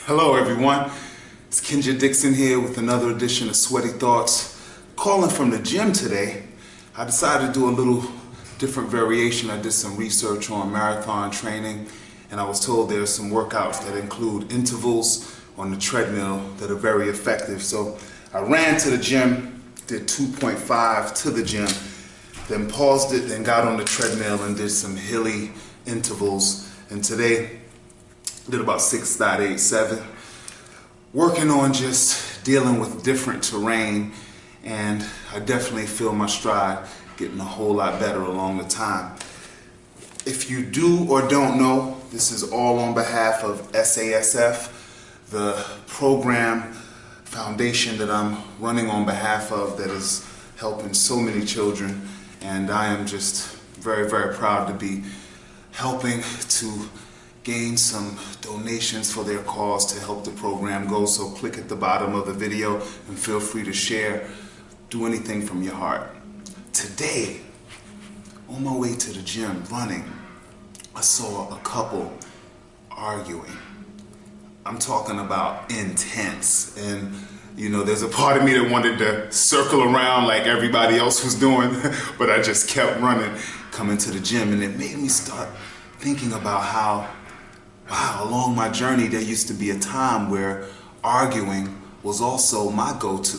Hello everyone, it's Kinja Dixon here with another edition of Sweaty Thoughts. Calling from the gym today. I decided to do a little different variation. I did some research on marathon training and I was told there's some workouts that include intervals on the treadmill that are very effective. So I ran to the gym, did 2.5 to the gym, then paused it, then got on the treadmill and did some hilly intervals. And today did about 6.87, working on just dealing with different terrain, and I definitely feel my stride getting a whole lot better along the time. If you do or don't know, this is all on behalf of SASF, the program foundation that I'm running on behalf of that is helping so many children, and I am just very, very proud to be helping to gain some donations for their cause to help the program go. So click at the bottom of the video and feel free to share. Do anything from your heart. Today, on my way to the gym running, I saw a couple arguing. I'm talking about intense, and you know, there's a part of me that wanted to circle around like everybody else was doing, but I just kept running, coming to the gym, and it made me start thinking about how, wow, along my journey there used to be a time where arguing was also my go-to.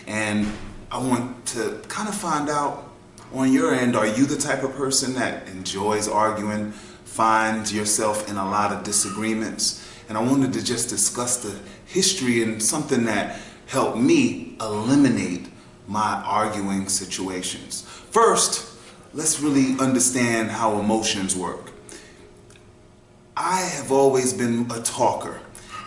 And I want to kind of find out on your end, are you the type of person that enjoys arguing, finds yourself in a lot of disagreements? And I wanted to just discuss the history and something that helped me eliminate my arguing situations. First, let's really understand how emotions work. I have always been a talker,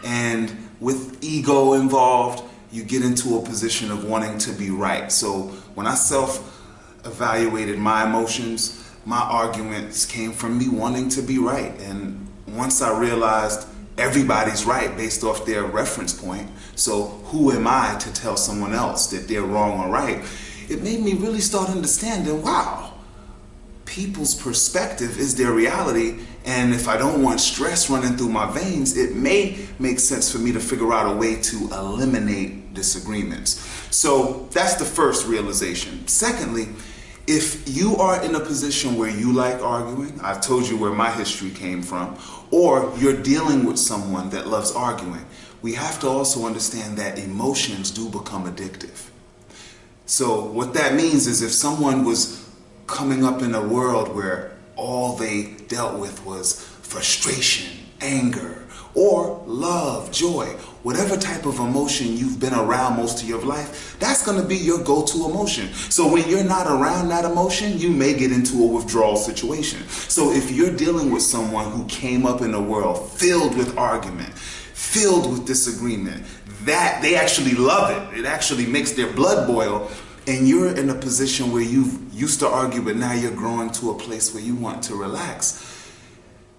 and with ego involved, you get into a position of wanting to be right. So when I self-evaluated my emotions, my arguments came from me wanting to be right. And once I realized everybody's right based off their reference point, so who am I to tell someone else that they're wrong or right, it made me really start understanding, wow, people's perspective is their reality, and if I don't want stress running through my veins, it may make sense for me to figure out a way to eliminate disagreements. So that's the first realization. Secondly, if you are in a position where you like arguing, I've told you where my history came from, or you're dealing with someone that loves arguing, we have to also understand that emotions do become addictive. So what that means is if someone was coming up in a world where all they dealt with was frustration, anger, or love, joy, whatever type of emotion you've been around most of your life, that's going to be your go-to emotion. So when you're not around that emotion, you may get into a withdrawal situation. So if you're dealing with someone who came up in a world filled with argument, filled with disagreement, that they actually love it, it actually makes their blood boil, and you're in a position where you used to argue, but now you're growing to a place where you want to relax.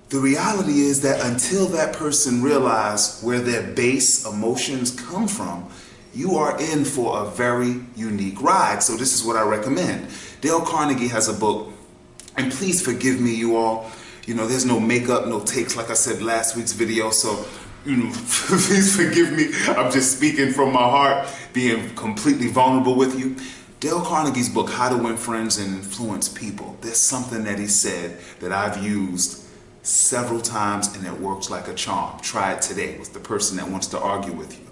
The reality is that until that person realizes where their base emotions come from, you are in for a very unique ride. So this is what I recommend. Dale Carnegie has a book, and please forgive me, you all. You know, there's no makeup, no takes, like I said last week's video, so please forgive me. I'm just speaking from my heart, being completely vulnerable with you. Dale Carnegie's book, How to Win Friends and Influence People, there's something that he said that I've used several times and it works like a charm. Try it today with the person that wants to argue with you.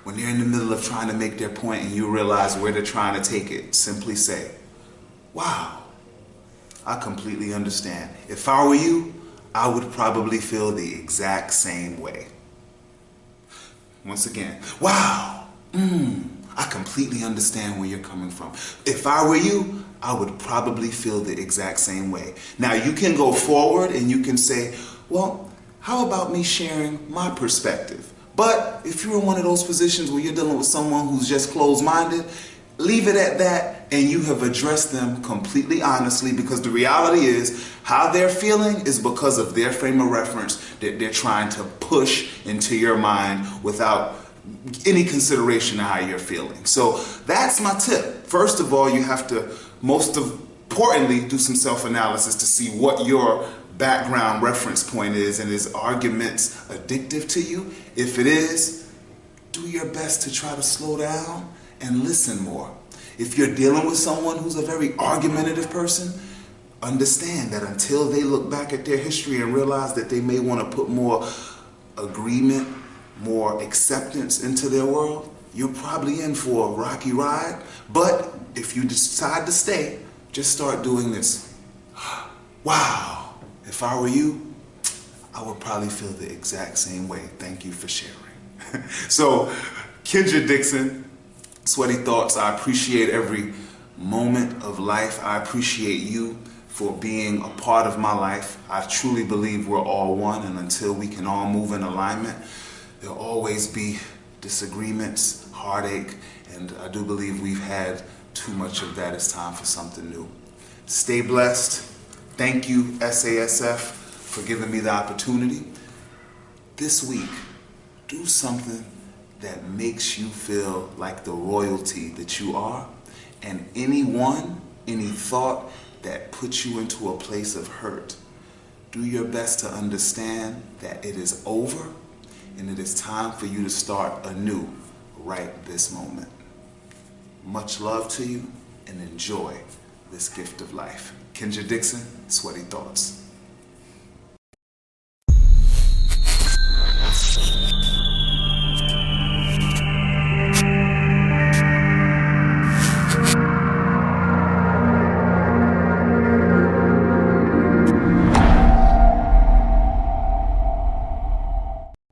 When they're in the middle of trying to make their point and you realize where they're trying to take it, simply say, wow, I completely understand. If I were you, I would probably feel the exact same way. Once again, wow, I completely understand where you're coming from. If I were you, I would probably feel the exact same way. Now you can go forward and you can say, well, how about me sharing my perspective? But if you're in one of those positions where you're dealing with someone who's just closed-minded, leave it at that, and you have addressed them completely honestly, because the reality is how they're feeling is because of their frame of reference that they're trying to push into your mind without any consideration of how you're feeling. So that's my tip. First of all, you have to, most importantly, do some self-analysis to see what your background reference point is, and is arguments addictive to you? If it is, do your best to try to slow down and listen more. If you're dealing with someone who's a very argumentative person, understand that until they look back at their history and realize that they may want to put more agreement, more acceptance into their world, you're probably in for a rocky ride. But if you decide to stay, just start doing this. Wow, if I were you, I would probably feel the exact same way. Thank you for sharing. So, Kinja Dixon, Sweaty Thoughts, I appreciate every moment of life. I appreciate you for being a part of my life. I truly believe we're all one, and until we can all move in alignment, there'll always be disagreements, heartache, and I do believe we've had too much of that. It's time for something new. Stay blessed. Thank you, SASF, for giving me the opportunity. This week, do something that makes you feel like the royalty that you are, and any thought that puts you into a place of hurt, do your best to understand that it is over and it is time for you to start anew right this moment. Much love to you and enjoy this gift of life. Kinja Dixon, Sweaty Thoughts.